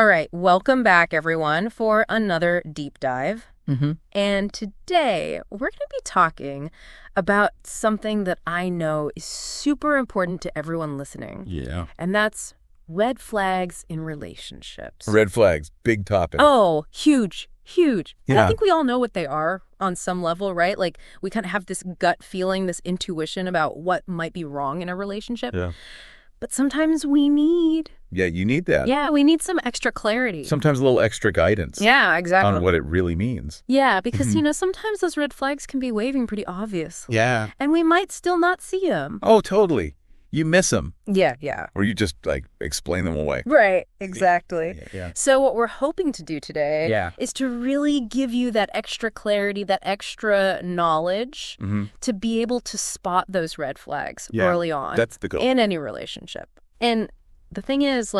All right, welcome back, everyone, for another deep dive. And today, we're going to be talking about something that I know is super important to everyone listening. Yeah. And that's red flags in relationships. Red flags, big topic. Oh, huge, huge. And I Yeah. think we all know what they are on some level, right? Like, we kind of have this gut feeling, this intuition about what might be wrong in a relationship. Yeah. But sometimes we need... Yeah, you need that. Yeah, we need some extra clarity. Sometimes a little extra guidance Yeah, exactly. on what it really means. Yeah, because, sometimes those red flags can be waving pretty obvious. Yeah. And we might still not see them. Oh, totally. You miss them. Yeah. Or you just, explain them away. Right, exactly. Yeah. So what we're hoping to do today Yeah. is to really give you that extra clarity, that extra knowledge to be able to spot those red flags early on. That's the goal. In any relationship. And the thing is,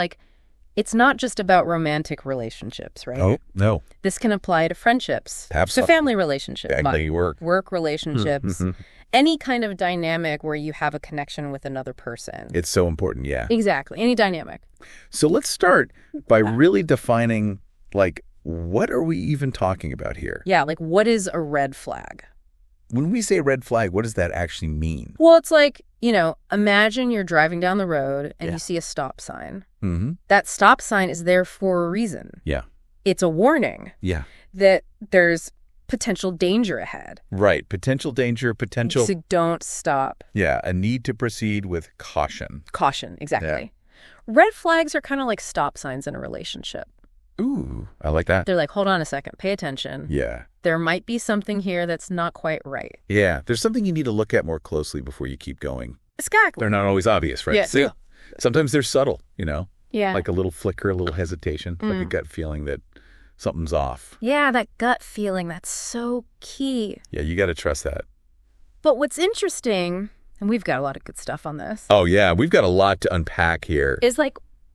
it's not just about romantic relationships, right? Oh, no. This can apply to friendships, Absolutely. to family relationships, Work relationships, any kind of dynamic where you have a connection with another person. It's so important, yeah. Exactly. Any dynamic. So let's start by really defining, what are we even talking about here? Yeah, what is a red flag? When we say red flag, what does that actually mean? Well, it's imagine you're driving down the road and you see a stop sign. Mm-hmm. That stop sign is there for a reason. Yeah. It's a warning Yeah. that there's potential danger ahead. Right. Potential danger, potential... So don't stop. Yeah, a need to proceed with caution. Caution, exactly. Red flags are kind of like stop signs in a relationship. Ooh, I like that. They're like, hold on a second, pay attention. Yeah. There might be something here that's not quite right. Yeah, there's something you need to look at more closely before you keep going. Exactly. They're not always obvious, right? Yeah. So, sometimes they're subtle, Yeah. like a little flicker, a little hesitation, like a gut feeling that something's off. Yeah, that gut feeling, that's so key. Yeah, you got to trust that. But what's interesting, and we've got a lot of good stuff on this, Oh, yeah, we've got a lot to unpack here. is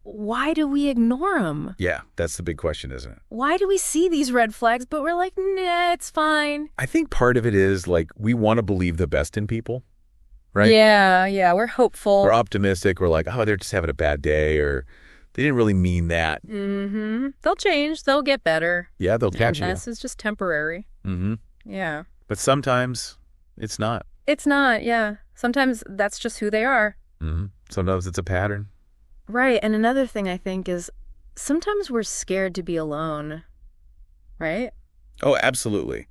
why do we ignore them? Yeah, that's the big question, isn't it? Why do we see these red flags, but we're like, nah, it's fine? I think part of it is, we want to believe the best in people, right? Yeah, we're hopeful. We're optimistic. We're like, oh, they're just having a bad day, or they didn't really mean that. They'll change. They'll get better. Yeah, they'll catch you. This is just temporary. Yeah. But sometimes it's not. It's not, yeah. Sometimes that's just who they are. Sometimes it's a pattern. Right. And another thing I think is sometimes we're scared to be alone, right? Oh, absolutely.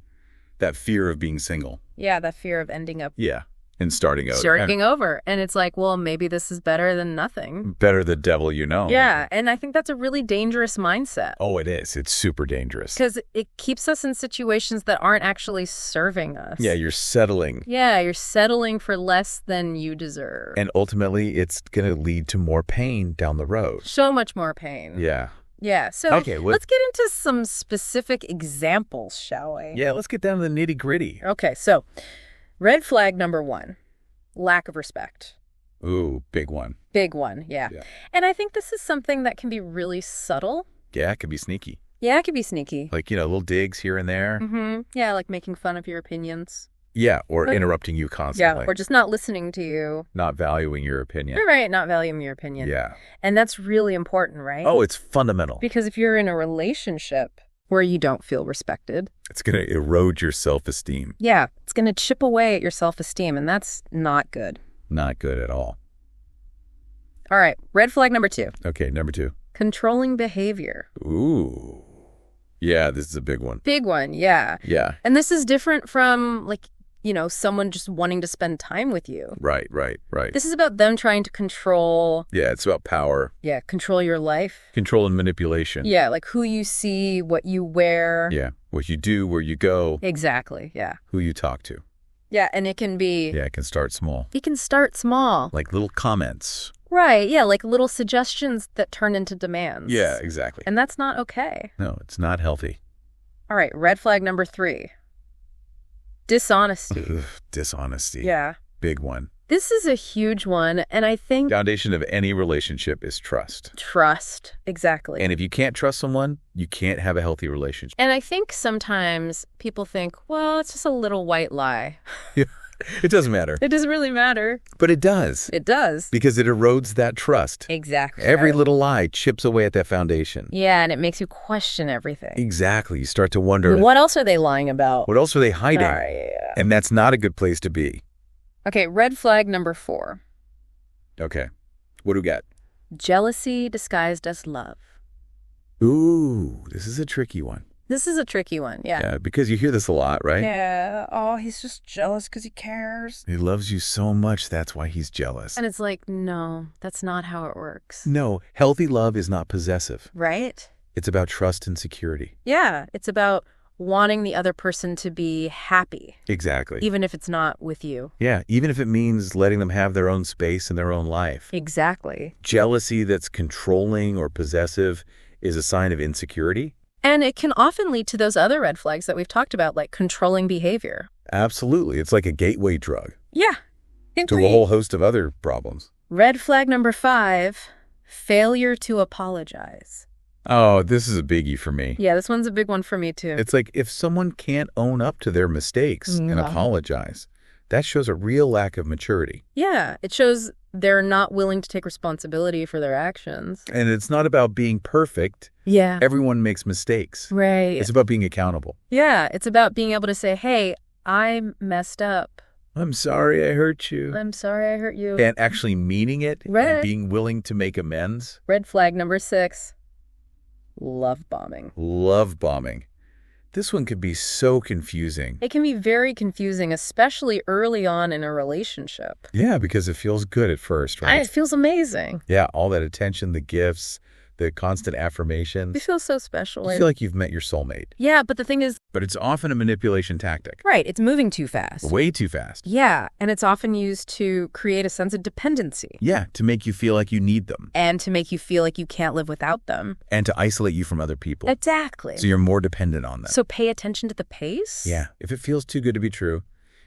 That fear of being single. Yeah, that fear of ending up Yeah. And starting over. over. And it's like, well, maybe this is better than nothing. Better the devil you know. Yeah. And I think that's a really dangerous mindset. Oh, it is. It's super dangerous. Because it keeps us in situations that aren't actually serving us. Yeah, you're settling. Yeah, you're settling for less than you deserve. And ultimately, it's going to lead to more pain down the road. So much more pain. Yeah. Yeah. So let's get into some specific examples, shall we? Yeah, let's get down to the nitty gritty. Okay, so red flag number 1, lack of respect. Ooh, big one. Big one, yeah. And I think this is something that can be really subtle. Yeah, it could be sneaky. Yeah, it could be sneaky. Little digs here and there. Yeah, like making fun of your opinions. Yeah, or interrupting you constantly. Yeah, or just not listening to you. Not valuing your opinion. You're right, not valuing your opinion. Yeah. And that's really important, right? Oh, it's fundamental. Because if you're in a relationship where you don't feel respected, it's going to erode your self-esteem. Yeah, it's going to chip away at your self-esteem, and that's not good. Not good at all. All right, red flag number 2. Okay, number 2. Controlling behavior. Ooh. Yeah, this is a big one. Big one, yeah. Yeah. And this is different from, someone just wanting to spend time with you. Right. This is about them trying to control... Yeah, it's about power. Yeah, control your life. Control and manipulation. Yeah, like who you see, what you wear. Yeah, what you do, where you go. Exactly, yeah. Who you talk to. Yeah, and it can be... Yeah, it can start small. It can start small. Like little comments. Right, yeah, like little suggestions that turn into demands. Yeah, exactly. And that's not okay. No, it's not healthy. All right, red flag number 3. Dishonesty. Ugh, dishonesty. Yeah. Big one. This is a huge one, and I think... Foundation of any relationship is trust. Trust, exactly. And if you can't trust someone, you can't have a healthy relationship. And I think sometimes people think, well, it's just a little white lie. Yeah. It doesn't matter. It doesn't really matter. But it does. It does. Because it erodes that trust. Exactly. Every little lie chips away at that foundation. Yeah, and it makes you question everything. Exactly. You start to wonder, What else are they lying about? what else are they hiding? Yeah. And that's not a good place to be. Okay, red flag number 4. Okay. What do we got? Jealousy disguised as love. Ooh, this is a tricky one. This is a tricky one, yeah. Yeah, because you hear this a lot, right? Yeah. Oh, he's just jealous because he cares. He loves you so much, that's why he's jealous. And it's like, no, that's not how it works. No, healthy love is not possessive. Right? It's about trust and security. Yeah, it's about wanting the other person to be happy. Exactly. Even if it's not with you. Yeah, even if it means letting them have their own space and their own life. Exactly. Jealousy that's controlling or possessive is a sign of insecurity. And it can often lead to those other red flags that we've talked about, like controlling behavior. Absolutely. It's like a gateway drug Yeah. to a whole host of other problems. Red flag number 5, failure to apologize. Oh, this is a biggie for me. Yeah, this one's a big one for me too. It's like if someone can't own up to their mistakes and Yeah. apologize, that shows a real lack of maturity. Yeah, it shows they're not willing to take responsibility for their actions. And it's not about being perfect. Yeah. Everyone makes mistakes. Right. It's about being accountable. Yeah, it's about being able to say, hey, I messed up. I'm sorry I hurt you. I'm sorry I hurt you. And actually meaning it Right. and being willing to make amends. Red flag number 6, love bombing. Love bombing. This one could be so confusing. It can be very confusing, especially early on in a relationship. Yeah, because it feels good at first, right? It feels amazing. Yeah, all that attention, the gifts, the constant affirmations. We feel so special. You feel like you've met your soulmate. Yeah, but the thing is, But it's often a manipulation tactic. right, it's moving too fast. Way too fast. Yeah, and it's often used to create a sense of dependency Yeah, to make you feel like you need them. and to make you feel like you can't live without them. And to isolate you from other people. Exactly. So you're more dependent on them. So pay attention to the pace? Yeah, if it feels too good to be true.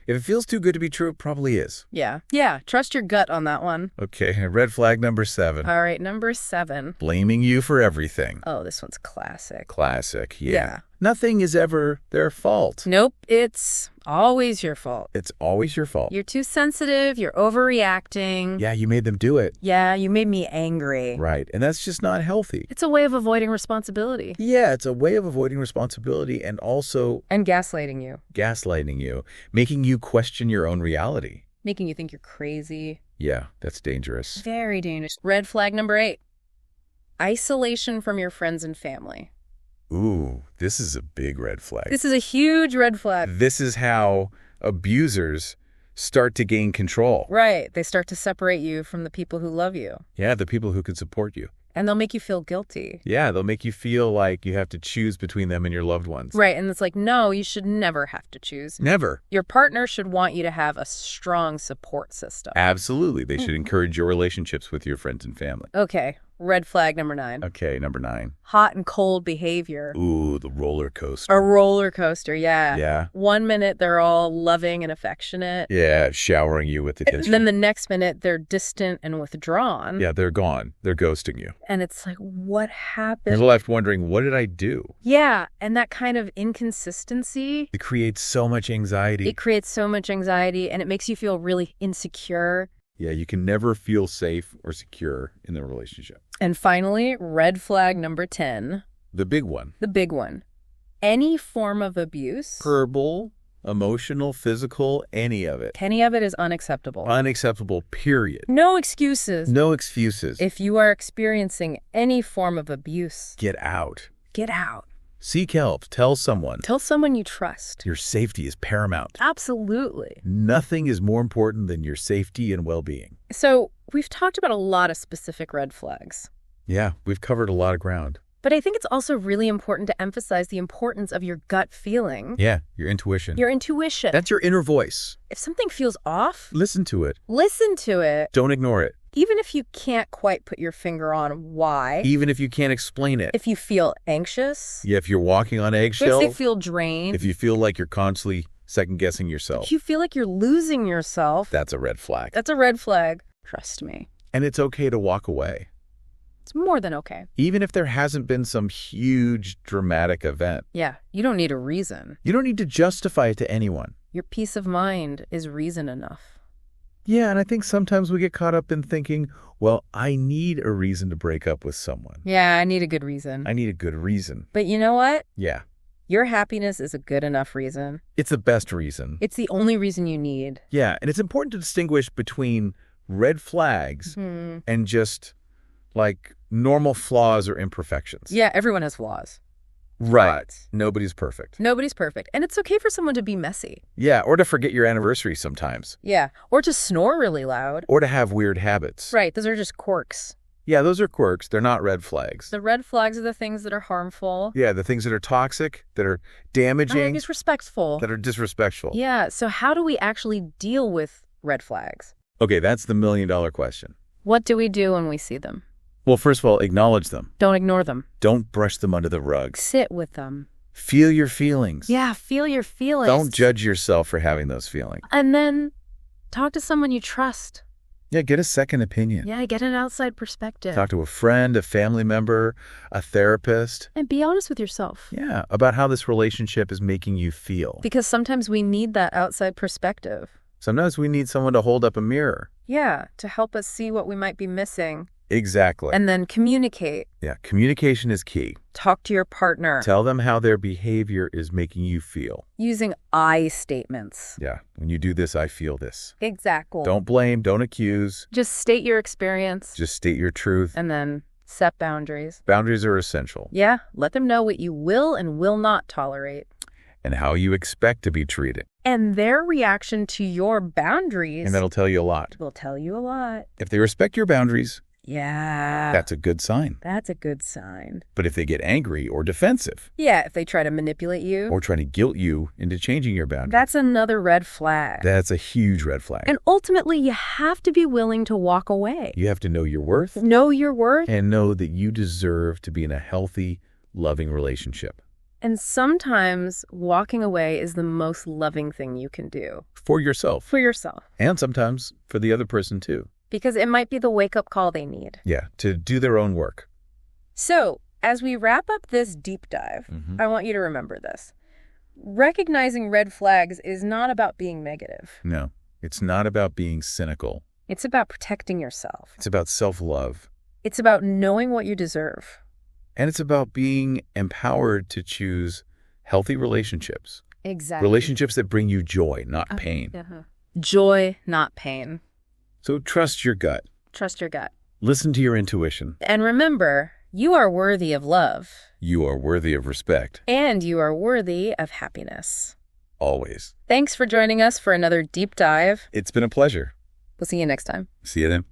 If it feels too good to be true, it probably is. Yeah. Yeah, trust your gut on that one. Okay, red flag number 7. All right, number 7. Blaming you for everything. Oh, this one's classic. Classic, yeah. Yeah. Nothing is ever their fault. Nope, it's always your fault. It's always your fault. You're too sensitive, you're overreacting. Yeah, you made them do it. Yeah, you made me angry. Right, and that's just not healthy. It's a way of avoiding responsibility. Yeah, it's a way of avoiding responsibility and also And gaslighting you. gaslighting you, making you question your own reality. Making you think you're crazy. Yeah, that's dangerous. Very dangerous. Red flag number 8. Isolation from your friends and family. Ooh, this is a big red flag. This is a huge red flag. This is how abusers start to gain control. Right. They start to separate you from the people who love you. Yeah, the people who could support you. And they'll make you feel guilty. Yeah, they'll make you feel like you have to choose between them and your loved ones. Right. And it's like, no, you should never have to choose. Never. Your partner should want you to have a strong support system. Absolutely. They should encourage your relationships with your friends and family. Okay. Red flag number 9. Okay, number 9. Hot and cold behavior. Ooh, the roller coaster. A roller coaster, yeah. Yeah. One minute they're all loving and affectionate. Yeah, showering you with attention. And then the next minute they're distant and withdrawn. Yeah, they're gone. They're ghosting you. And it's like, what You're happened? left wondering, what did I do? Yeah, and that kind of inconsistency, It creates so much anxiety. it creates so much anxiety and it makes you feel really insecure. Yeah, you can never feel safe or secure in the relationship. And finally, red flag number 10, The big one. the big one. Any form of abuse, Verbal, emotional, physical, any of it. any of it is unacceptable. Unacceptable, period. No excuses. No excuses. If you are experiencing any form of abuse, Get out. get out. Seek help. Tell someone. Tell someone you trust. Your safety is paramount. Absolutely. Nothing is more important than your safety and well-being. So we've talked about a lot of specific red flags, Yeah, we've covered a lot of ground. but I think it's also really important to emphasize the importance of your gut feeling, Yeah, your intuition. your intuition. That's your inner voice. If something feels off, Listen to it. listen to it, Don't ignore it. even if you can't quite put your finger on why. Even if you can't explain it. If you feel anxious, Yeah, if you're walking on if eggshells. you feel drained, If you feel like you're constantly second-guessing yourself. if you feel like you're losing yourself, That's a red flag. that's a red flag. Trust me. And it's okay to walk away. It's more than okay. Even if there hasn't been some huge dramatic event. Yeah, you don't need a reason. You don't need to justify it to anyone. Your peace of mind is reason enough. Yeah, and I think sometimes we get caught up in thinking, well, I need a reason to break up with someone. Yeah, I need a good reason. I need a good reason. But you know what? Yeah. Your happiness is a good enough reason. It's the best reason. It's the only reason you need. Yeah, and it's important to distinguish between red flags and just like normal flaws or imperfections. Yeah, everyone has flaws. Right. Nobody's perfect. Nobody's perfect. And it's okay for someone to be messy. Yeah, or to forget your anniversary sometimes. Yeah, or to snore really loud. Or to have weird habits. Right, those are just quirks. Yeah, those are quirks. They're not red flags. The red flags are the things that are harmful. Yeah, the things that are toxic, that are damaging. Disrespectful. That are disrespectful. Yeah, so how do we actually deal with red flags? Okay, that's the million-dollar question. What do we do when we see them? Well, first of all, acknowledge them. Don't ignore them. Don't brush them under the rug. Sit with them. Feel your feelings. Yeah, feel your feelings. Don't judge yourself for having those feelings. And then talk to someone you trust. Yeah, get a second opinion. Yeah, get an outside perspective. Talk to a friend, a family member, a therapist. And be honest with yourself. Yeah, about how this relationship is making you feel. Because sometimes we need that outside perspective. Sometimes we need someone to hold up a mirror. Yeah, to help us see what we might be missing. Exactly. And then communicate. Yeah, communication is key. Talk to your partner. Tell them how their behavior is making you feel. Using I statements. Yeah, when you do this, I feel this. Exactly. Don't blame, don't accuse. Just state your experience. Just state your truth. And then set boundaries. Boundaries are essential. Yeah, let them know what you will and will not tolerate. And how you expect to be treated. And their reaction to your boundaries. And that'll tell you a lot. Will tell you a lot. If they respect your boundaries, yeah, that's a good sign. That's a good sign. But if they get angry or defensive. Yeah, if they try to manipulate you. Or try to guilt you into changing your boundaries. That's another red flag. That's a huge red flag. And ultimately, you have to be willing to walk away. You have to know your worth. Know your worth. And know that you deserve to be in a healthy, loving relationship. And sometimes walking away is the most loving thing you can do. For yourself. For yourself. And sometimes for the other person too. Because it might be the wake-up call they need. Yeah, to do their own work. So, as we wrap up this deep dive, I want you to remember this. Recognizing red flags is not about being negative. No, it's not about being cynical. It's about protecting yourself. It's about self-love. It's about knowing what you deserve. And it's about being empowered to choose healthy relationships. Exactly. Relationships that bring you joy, not pain. Joy, not pain. So trust your gut. Trust your gut. Listen to your intuition. And remember, you are worthy of love. You are worthy of respect. And you are worthy of happiness. Always. Thanks for joining us for another deep dive. It's been a pleasure. We'll see you next time. See you then.